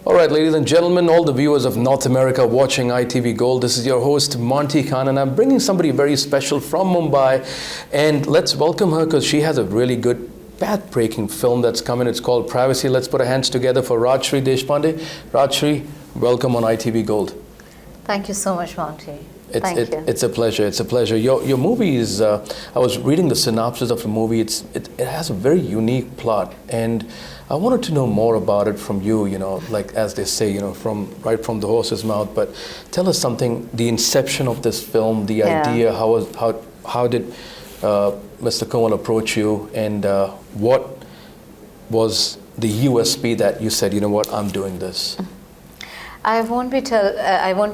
All right, ladies and gentlemen, all the viewers of North America watching ITV Gold, this is your host, Monty Khan, and I'm bringing somebody very special from Mumbai. And let's welcome her because she has a really good path-breaking film that's coming. It's called Privacy. Let's put our hands together for Rajshri Deshpande. Rajshri, welcome on ITV Gold. Thank you so much, Monty. Thank you. It's a pleasure. It's a pleasure. Your movie is. I was reading the synopsis of the movie. It has a very unique plot, and I wanted to know more about it from you. You know, like as they say, you know, right from the horse's mouth. But tell us something. The inception of this film, the idea. How did Mr. Kamal approach you, and what was the USP that you said, you know what, I'm doing this? I won't be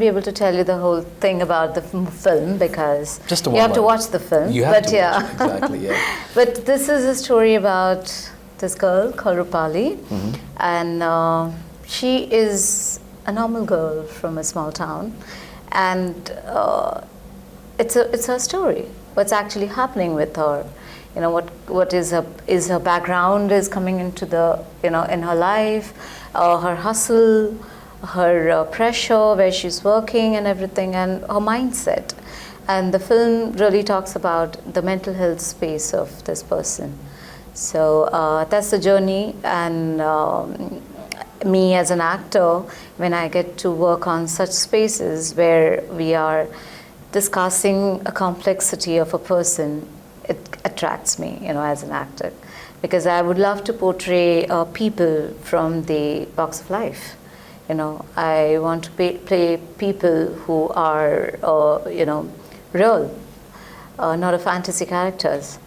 able to tell you the whole thing about the film because you have to watch the film. You have to watch it, exactly, yeah. But this is a story about this girl called Rupali, and she is a normal girl from a small town, and it's her story. What's actually happening with her? You know, what is her background is coming into the in her life, her hustle, her pressure, where she's working and everything, and her mindset. And the film really talks about the mental health space of this person. So that's the journey, and me as an actor, when I get to work on such spaces where we are discussing a complexity of a person, it attracts me, as an actor, because I would love to portray people from the box of life. I want to play people who are, real, not a fantasy characters.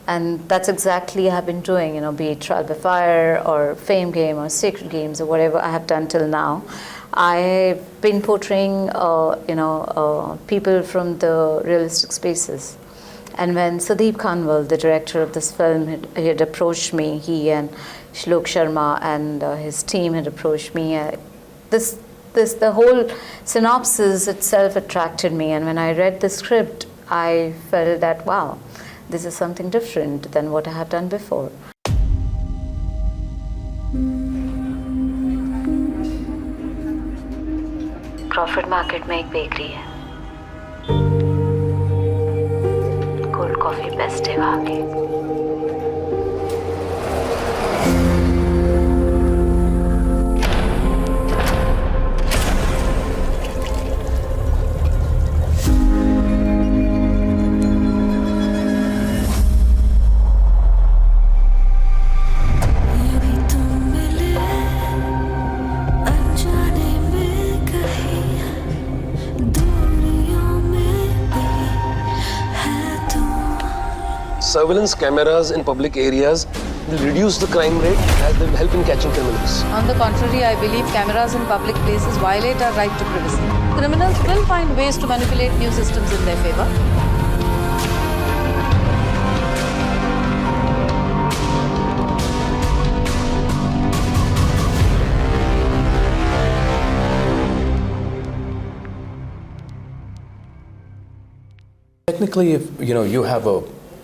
And that's exactly I've been doing, be it Trial by Fire or Fame Game or Sacred Games or whatever I have done till now. I've been portraying, people from the realistic spaces. And when Sudeep Kanwal, the director of this film, he had approached me, he and Shlok Sharma and his team had approached me, the whole synopsis itself attracted me, and when I read the script, I felt that, wow, this is something different than what I have done before. Crawford Market में एक bakery है, cold coffee best है वहाँ की. Surveillance cameras in public areas will reduce the crime rate as they will help in catching criminals. On the contrary, I believe cameras in public places violate our right to privacy. Criminals will find ways to manipulate new systems in their favor. Technically,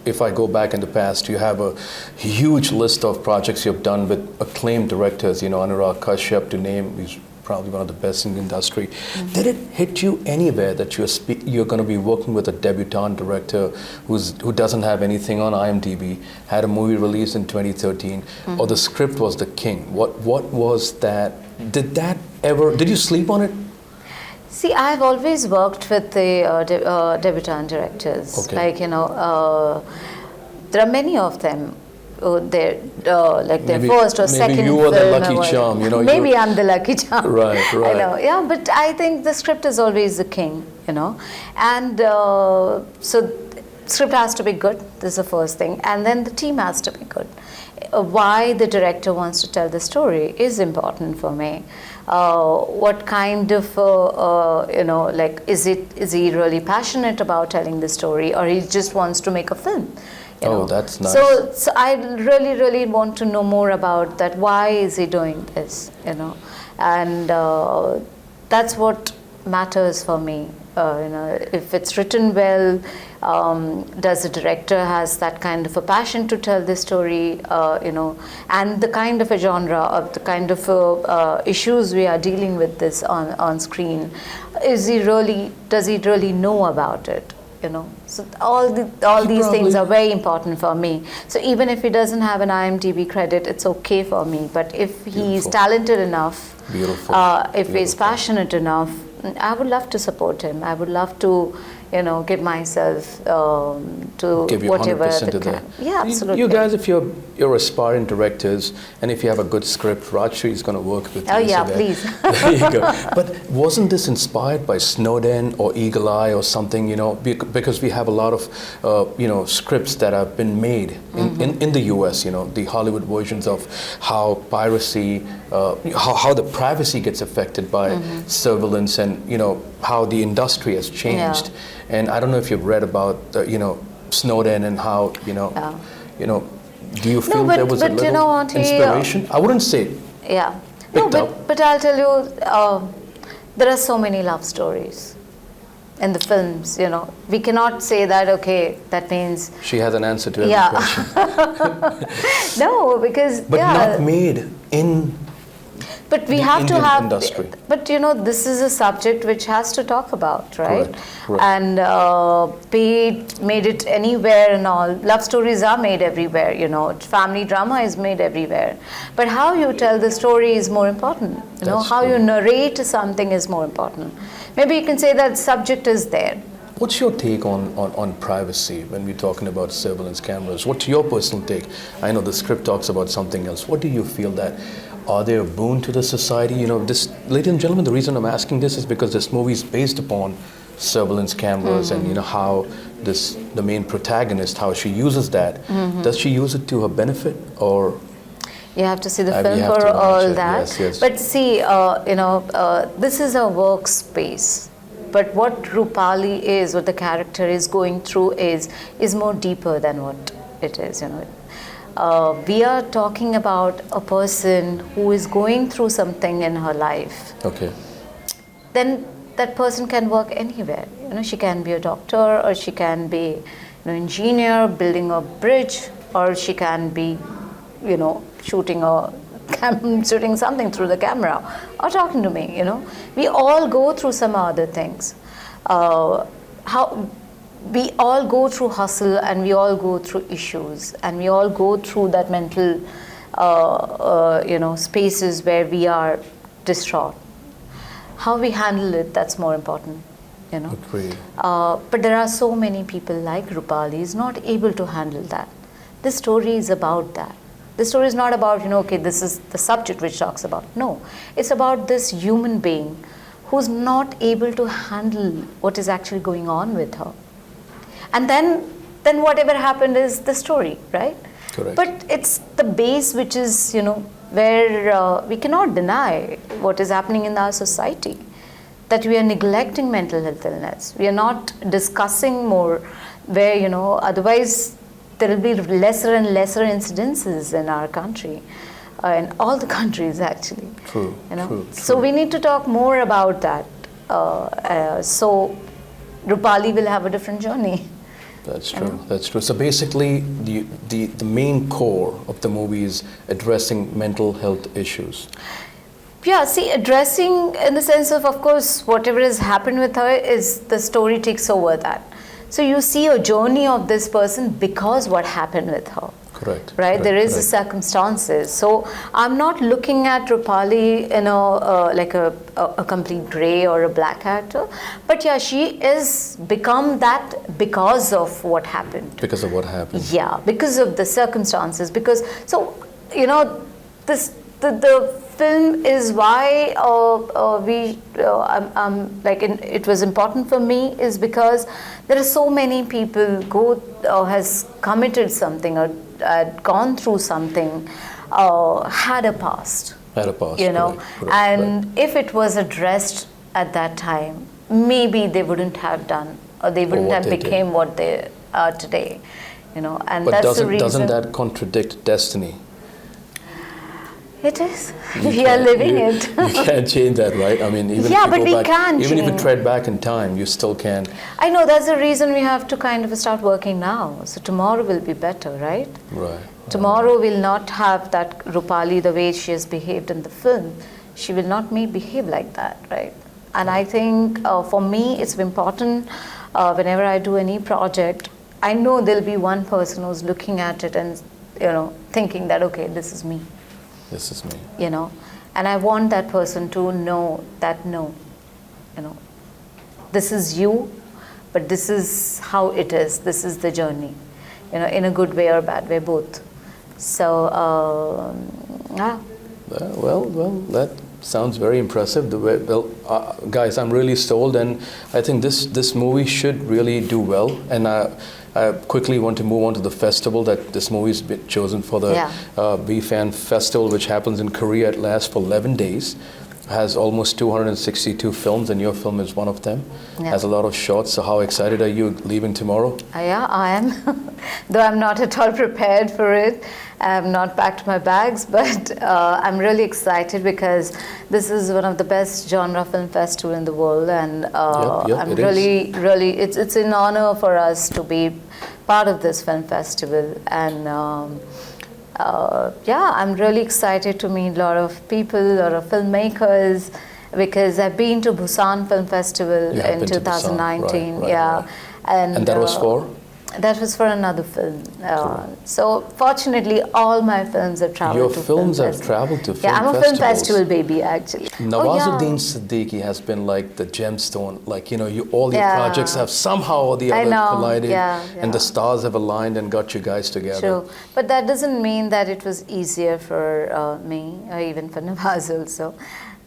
if I go back in the past, you have a huge list of projects you've done with acclaimed directors, Anurag Kashyap to name, he's probably one of the best in the industry. Mm-hmm. Did it hit you anywhere that you're going to be working with a debutante director who doesn't have anything on IMDb, had a movie released in 2013, or the script was the king? What was that? Did you sleep on it? See, I've always worked with the debutante directors. Okay. There are many of them. Their first or second film. Maybe you were the lucky charm. Maybe I'm the lucky charm. Right. I know. Yeah, but I think the script is always the king. And so script has to be good. This is the first thing, and then the team has to be good. Why the director wants to tell the story is important for me. What kind of, is he really passionate about telling the story, or he just wants to make a film? That's nice. So I really, really want to know more about that. Why is he doing this? And that's what matters for me. if it's written well, does the director has that kind of a passion to tell the story, and the kind of a genre of the kind of issues we are dealing with this on screen, does he really know about it? So all these things are very important for me. So even if he doesn't have an IMDb credit, it's okay for me. But if he's talented enough, if he's passionate enough, I would love to support him. I would love to, give myself to give you whatever 100% that of can. that. Yeah, absolutely. You guys, if you're aspiring directors, and if you have a good script, Rajshri is going to work with you. Oh yeah, so please. There you go. But wasn't this inspired by Snowden or Eagle Eye or something? Because we have a lot of scripts that have been made in the U.S. The Hollywood versions of how piracy, how the privacy gets affected by surveillance, and how the industry has changed. Yeah. And I don't know if you've read about Snowden and how do you feel there was a little inspiration? I wouldn't say Yeah. picked up. But I'll tell you, there are so many love stories in the films. We cannot say that. Okay, that means She has an answer to every question. no, because But not made in But we the have to Indian have. industry. But this is a subject which has to talk about, right? Correct. And be it made it anywhere and all. Love stories are made everywhere. Family drama is made everywhere. But how you tell the story is more important. That's How true. you narrate something is more important. Maybe you can say that subject is there. What's your take on privacy when we're talking about surveillance cameras? What's your personal take? I know the script talks about something else. What do you feel that are they a boon to the society? This, ladies and gentlemen, the reason I'm asking this is because this movie is based upon surveillance cameras and how the main protagonist, how she uses that. Does she use it to her benefit, or You have to see the we film have for to watch all it. that. Yes. But see, this is a workspace. But what Rupali is, what the character is going through is more deeper than what it is. We are talking about a person who is going through something in her life. okay? Then that person can work anywhere. She can be a doctor, or she can be an engineer building a bridge, or she can be, shooting something through the camera, or talking to me. We all go through some other things. We all go through hustle, and we all go through issues, and we all go through that mental, spaces where we are distraught. How we handle it, that's more important, Agreed. But there are so many people like Rupali is not able to handle that. This story is about that. This story is not about, this is the subject which talks about. No, it's about this human being who's not able to handle what is actually going on with her. And then whatever happened is the story, right? Correct. But it's the base which is, where we cannot deny what is happening in our society, that we are neglecting mental health illness. We are not discussing more, where, otherwise there will be lesser and lesser incidences in our country, in all the countries actually. True. So we need to talk more about that. So Rupali will have a different journey. That's true. That's true. So basically, the main core of the movie is addressing mental health issues. Yeah, see, addressing in the sense of course, whatever has happened with her is the story takes over that. So you see a journey of this person because what happened with her. Correct. Right? Correct, There is correct. circumstances. So I'm not looking at Rupali, like a complete grey or a black actor. But yeah, she is become that because of what happened. Because of what happened. Yeah, because of the circumstances. Because the film is why it was important for me is because there are so many people has committed something or gone through something, had a past. Correct, And if it was addressed at that time, maybe they wouldn't have done, or they wouldn't have become what they are today. And But that's the reason. doesn't that contradict destiny? It is. We are living it. You can't change that, right? I mean, even Yeah, if but you we go back, can even if you change. tread back in time, you still can. I know, that's the reason we have to kind of start working now. So tomorrow will be better, right? Right. Tomorrow will not have that Rupali the way she has behaved in the film. She will not behave like that, right? And I think for me it's important whenever I do any project, I know there'll be one person who's looking at it and thinking that, okay, this is me. This is me. And I want that person to know that no, this is you, but this is how it is. This is the journey, in a good way or bad way, both. So, yeah. Well, that sounds very impressive. Guys, I'm really sold, and I think this movie should really do well. And I quickly want to move on to the festival that this movie's been chosen for, the BFAN Festival, which happens in Korea. It lasts for 11 days. Has almost 262 films, and your film is one of them. Yeah. Has a lot of shots. So how excited are you leaving tomorrow? Yeah, I am. Though I'm not at all prepared for it. I have not packed my bags, but I'm really excited because this is one of the best genre film festival in the world, and I'm really, it's an honor for us to be part of this film festival. And yeah, I'm really excited to meet a lot of people, a lot of filmmakers, because I've been to Busan Film Festival in 2019. Right. And that was for? That was for another film. So fortunately, all my films have traveled to film festivals. Your films have traveled to film festivals. Yeah, I'm a film festival baby, actually. Nawazuddin Siddiqui has been like the gemstone. Like, all your projects have somehow or the other collided, and the stars have aligned and got you guys together. True. But that doesn't mean that it was easier for me, or even for Nawaz also.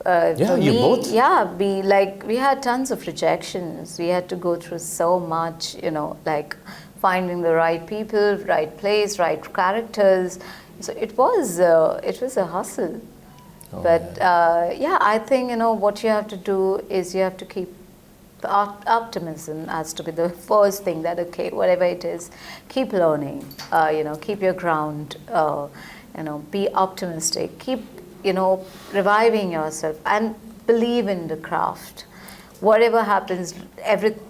Yeah, you both? Yeah, we had tons of rejections. We had to go through so much, like finding the right people, right place, right characters. So it was a hustle. But yeah, I think what you have to do is you have to keep optimism as to be the first thing, that okay, whatever it is, keep learning. Keep your ground. Be optimistic. Keep reviving yourself and believe in the craft. Whatever happens,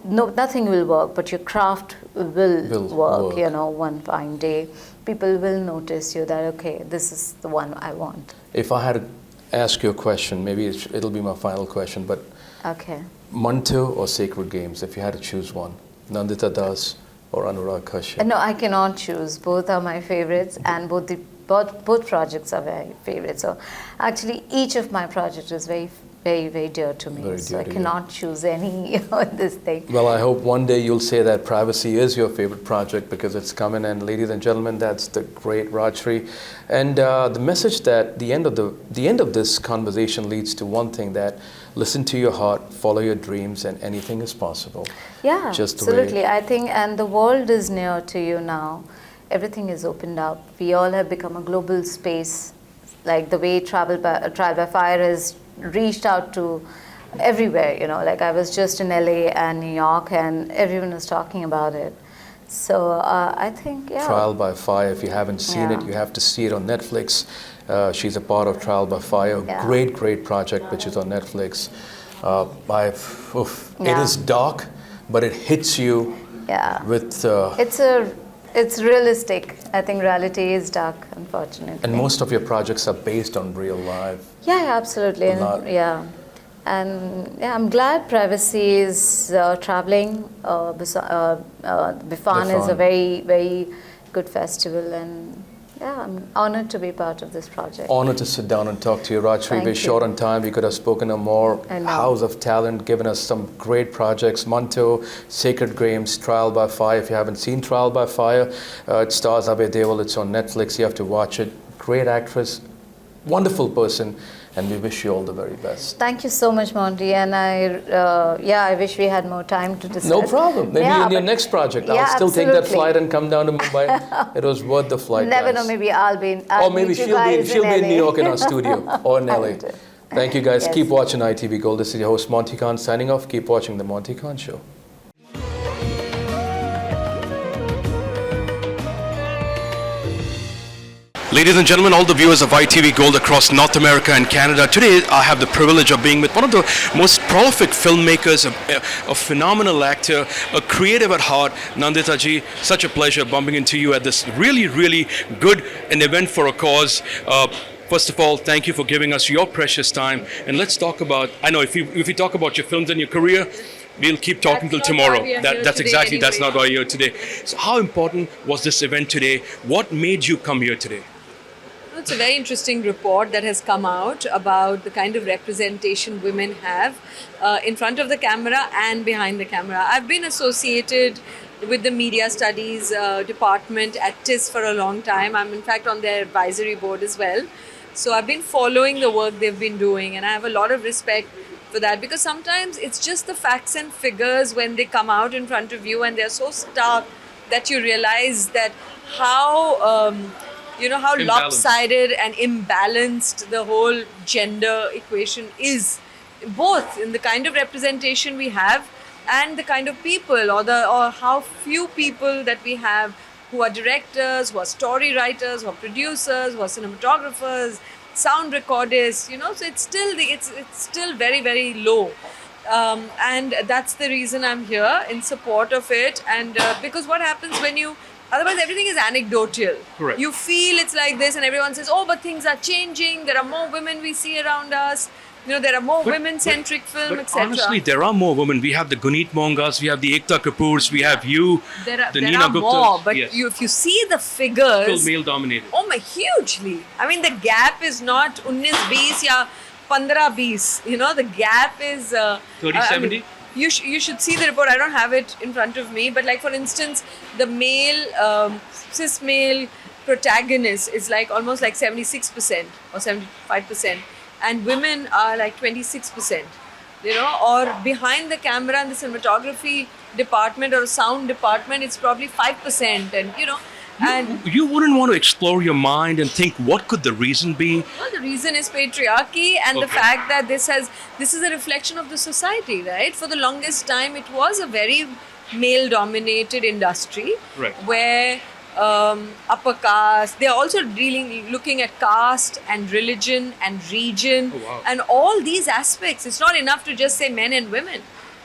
nothing will work, but your craft will work. One fine day, people will notice you that, okay, this is the one I want. If I had to ask you a question, maybe it'll be my final question, but okay. Monty or Sacred Games, if you had to choose one, Nandita Das or Anurag Kashyap? No, I cannot choose. Both are my favorites, and both projects are very favorite. So actually, each of my projects is very, very, very dear to me. So I cannot choose any this thing. Well, I hope one day you'll say that Privacy is your favorite project, because it's coming. And ladies and gentlemen, that's the great Rajshri. And the message that the end of this conversation leads to one thing, that listen to your heart, follow your dreams, and anything is possible. Yeah, absolutely. I think, and the world is near to you now. Everything is opened up. We all have become a global space, like the way Trial by Fire has reached out to everywhere. Like I was just in LA and New York, and everyone was talking about it. So I think, yeah. Trial by Fire, if you haven't seen it, you have to see it on Netflix. She's a part of Trial by Fire, great project which is on Netflix. It is dark, but it hits you with... It's realistic. I think reality is dark, unfortunately. And most of your projects are based on real life. Yeah, absolutely. And I'm glad Privacy is traveling. BFAN is a very, very good festival, and I'm honored to be part of this project. Honored to sit down and talk to you, Rajshri. We're short on time. We could have spoken a more house of talent, given us some great projects. Monty, Sacred Games, Trial by Fire. If you haven't seen Trial by Fire, it stars Abhay Deol. It's on Netflix. You have to watch it. Great actress, wonderful person, and we wish you all the very best. Thank you so much, Monty. And I wish we had more time to discuss. No problem. Maybe in your next project, I'll still take that flight and come down to Mumbai. It was worth the flight. Never know. Maybe I'll be in. Or maybe she'll be in New York in our studio, or in LA. Thank you, guys. Keep watching ITV Gold. This is your host Monty Khan signing off. Keep watching the Monty Khan Show. Ladies and gentlemen, all the viewers of ITV Gold across North America and Canada, today I have the privilege of being with one of the most prolific filmmakers, a phenomenal actor, a creative at heart, Nandita ji. Such a pleasure bumping into you at this really, really good an event for a cause. First of all, thank you for giving us your precious time. And let's talk about, I know if you talk about your films and your career, we'll keep talking till tomorrow. That's not why you're here today. So how important was this event today? What made you come here today? It's a very interesting report that has come out about the kind of representation women have in front of the camera and behind the camera. I've been associated with the media studies department at TIS for a long time. I'm in fact on their advisory board as well. So I've been following the work they've been doing, and I have a lot of respect for that, because sometimes it's just the facts and figures when they come out in front of you and they're so stark that you realize that how lopsided and imbalanced the whole gender equation is, both in the kind of representation we have and the kind of people or how few people that we have who are directors, who are story writers, who are producers, who are cinematographers, sound recordists, so it's still very, very low. And that's the reason I'm here in support of it. And because what happens otherwise everything is anecdotal. Correct. You feel it's like this and everyone says, oh, but things are changing. There are more women we see around us. There are more women-centric film, etc. Honestly, there are more women. We have the Guneet Mongas, we have the Ekta Kapoors, we have you, the Nina are Gupta. more, but yes. if you see the figures, Still male-dominated. oh my, hugely. I mean, the gap is not 19-20 ya 15-20. The gap is 30-70. You should see the report. I don't have it in front of me, but like for instance, the male cis male protagonist is like almost like 76% or 75%, and women are like 26%. Or behind the camera and the cinematography department or sound department, it's probably 5%, and You wouldn't want to explore your mind and think, what could the reason be? well, the reason is patriarchy and the fact that this is a reflection of the society, right? For the longest time, it was a very male-dominated industry, Right. where upper caste, they're also looking at caste and religion and region Oh, wow. and all these aspects. It's not enough to just say men and women.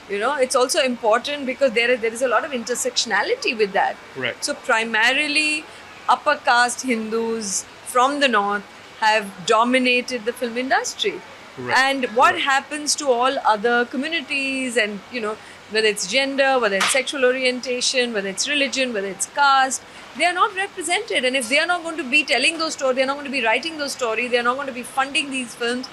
It's also important because there is a lot of intersectionality with that. Correct. So primarily, upper caste Hindus from the north have dominated the film industry. Correct. And what happens to all other communities, and whether it's gender, whether it's sexual orientation, whether it's religion, whether it's caste, they are not represented. And if they are not going to be telling those stories, they are not going to be writing those stories, they are not going to be funding these films,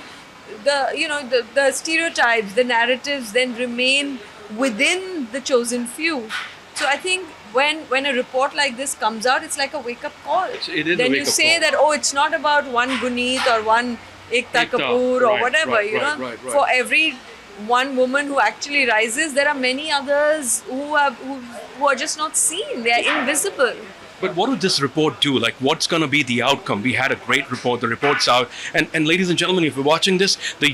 the stereotypes, the narratives then remain within the chosen few. So I think when a report like this comes out, it's like a wake-up call. It is a then you wake-up say call. that, oh, it's not about one Guneet or one Ekta Kapoor or right, whatever, right. For every one woman who actually rises, there are many others who are just not seen. They are invisible. But what would this report do? Like, what's going to be the outcome? We had a great report. The report's out. And ladies and gentlemen, if you're watching this, the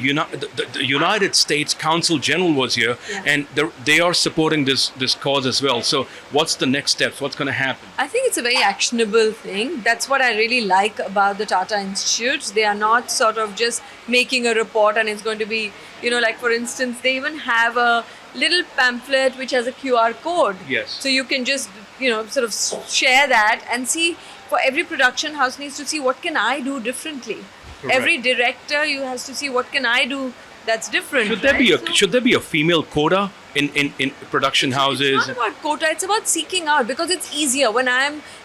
United States Consul General was here, and they are supporting this cause as well. So what's the next steps? What's going to happen? I think it's a very actionable thing. That's what I really like about the Tata Institutes. They are not sort of just making a report and it's going to be, like for instance, they even have a little pamphlet which has a QR code. Yes. So you can just, sort of share that and see, for every production house needs to see what can I do differently. Correct. Every director, you has to see what can I do that's different. Should there right? should there be a female quota in production houses? It's not about quota, it's about seeking out, because it's easier when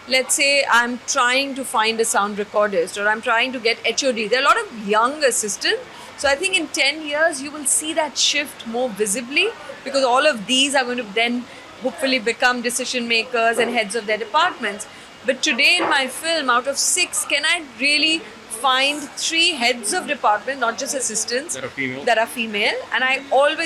let's say I'm trying to find a sound recordist or I'm trying to get HOD. There are a lot of young assistants. So I think in 10 years, you will see that shift more visibly, because all of these are going to then hopefully become decision makers and heads of their departments. But today in my film, out of 6, can I really find 3 heads of department, not just assistants, That are female. And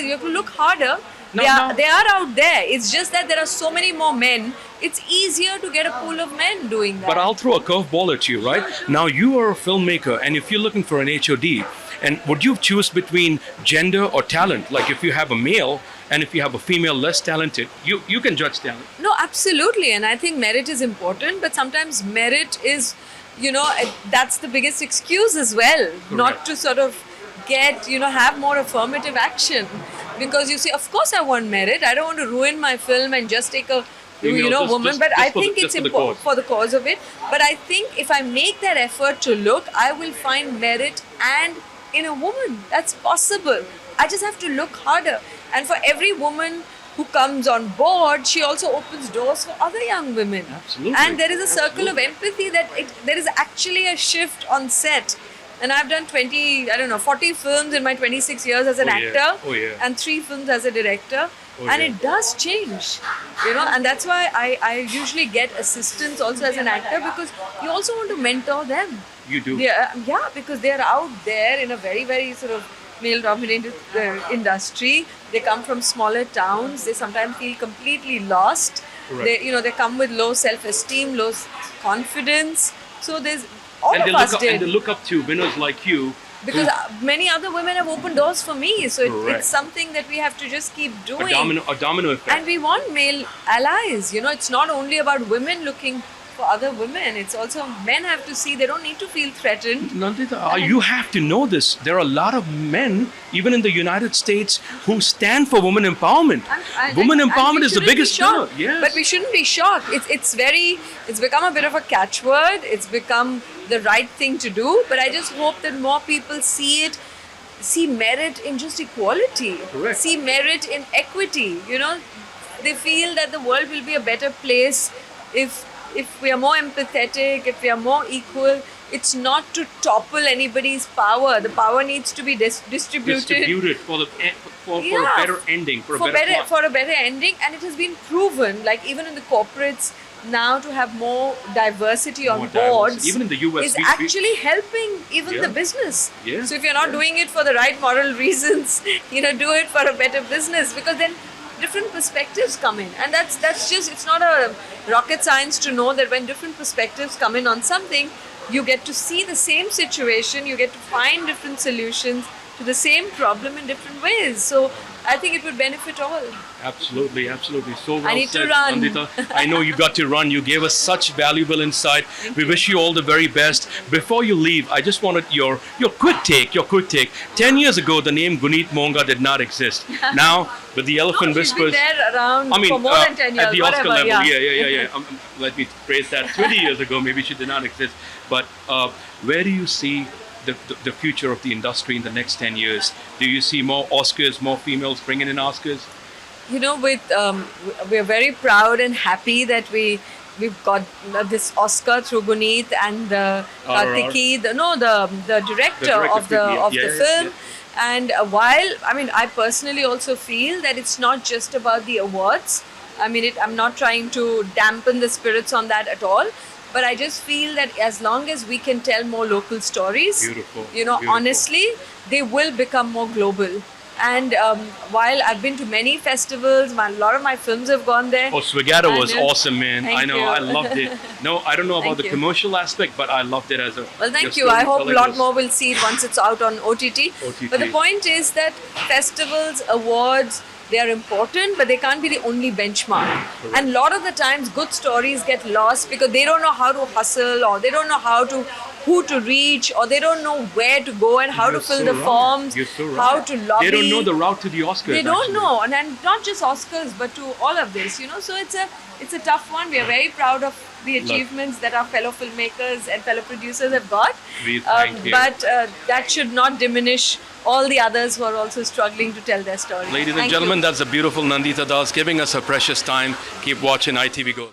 you have to look harder. They are out there. It's just that there are so many more men. It's easier to get a pool of men doing that. But I'll throw a curveball at you, right? Now, you are a filmmaker, and if you're looking for an HOD, and would you choose between gender or talent? Like, if you have a male, and if you have a female less talented, you can judge talent. No, absolutely. And I think merit is important, but sometimes merit is, that's the biggest excuse as well, not to sort of get, have more affirmative action. Because you see, of course I want merit. I don't want to ruin my film and just take a, woman. But I think it's important for the cause of it. But I think if I make that effort to look, I will find merit and in a woman. That's possible. I just have to look harder. And for every woman who comes on board, she also opens doors for other young women. Absolutely. And there is a circle of empathy that there is actually a shift on set. And I've done 40 films in my 26 years as an actor. And 3 films as a director. And it does change, and that's why I usually get assistance also as an actor, because you also want to mentor them. You do? Yeah, because they're out there in a very, very sort of male-dominated industry. They come from smaller towns. They sometimes feel completely lost. They come with low self-esteem, low confidence. So there's And they look up to winners like you. Because many other women have opened doors for me. So it's something that we have to just keep doing. A domino effect. And we want male allies. It's not only about women looking for other women. It's also men have to see they don't need to feel threatened. Nandita, you have to know this. There are a lot of men, even in the United States, who stand for women empowerment. Women empowerment is the biggest pillar. Yes. But we shouldn't be shocked. It's become a bit of a catchword. It's become the right thing to do. But I just hope that more people see merit in just equality. Correct. See merit in equity. They feel that the world will be a better place if we are more empathetic, if we are more equal. It's not to topple anybody's power. The power needs to be distributed for a better ending, for a better ending. And it has been proven, like even in the corporates now, to have more diversity on boards, even in the US, is actually helping even the business. Yeah. So if you're not doing it for the right moral reasons, do it for a better business, because then different perspectives come in. And that's just, it's not a rocket science to know that when different perspectives come in on something, you get to see the same situation, you get to find different solutions to the same problem in different ways. So I think it would benefit all. Absolutely. So well I need said, to run. Nandita. I know you got to run. You gave us such valuable insight. We wish you all the very best. Before you leave, I just wanted your quick take. 10 years ago, the name Guneet Monga did not exist. Now, with the Elephant She's Whispers, been there around for more than 10 years. at the Oscar level, Yeah. Let me phrase that. 20 years ago, maybe she did not exist. But where do you see the future of the industry in the next 10 years? Do you see more Oscars, more females bringing in Oscars? We're very proud and happy that we've got this Oscar through Guneet and Kartiki, the director of the film. Yeah. And while, I personally also feel that it's not just about the awards. I'm not trying to dampen the spirits on that at all. But I just feel that as long as we can tell more local stories, Beautiful. Honestly, they will become more global. And while I've been to many festivals, a lot of my films have gone there. Oh, Swigata was awesome, man. Thank I know, you. I loved it. No, I don't know about Thank the you. commercial aspect, but I loved it as a. Well, thank you. I hope a lot more will see it once it's out on OTT. But the point is that festivals, awards, they are important, but they can't be the only benchmark. Correct. And a lot of the times, good stories get lost because they don't know how to hustle, or they don't know who to reach, or they don't know where to go and how to fill the forms, how to lobby. They don't know the route to the Oscars. They don't know, and not just Oscars, but to all of this. So it's a tough one. We are very proud of the achievements that our fellow filmmakers and fellow producers have got. Thank you. But that should not diminish all the others who are also struggling to tell their story. Ladies and gentlemen, that's a beautiful Nandita Das giving us her precious time. Keep watching ITV Go.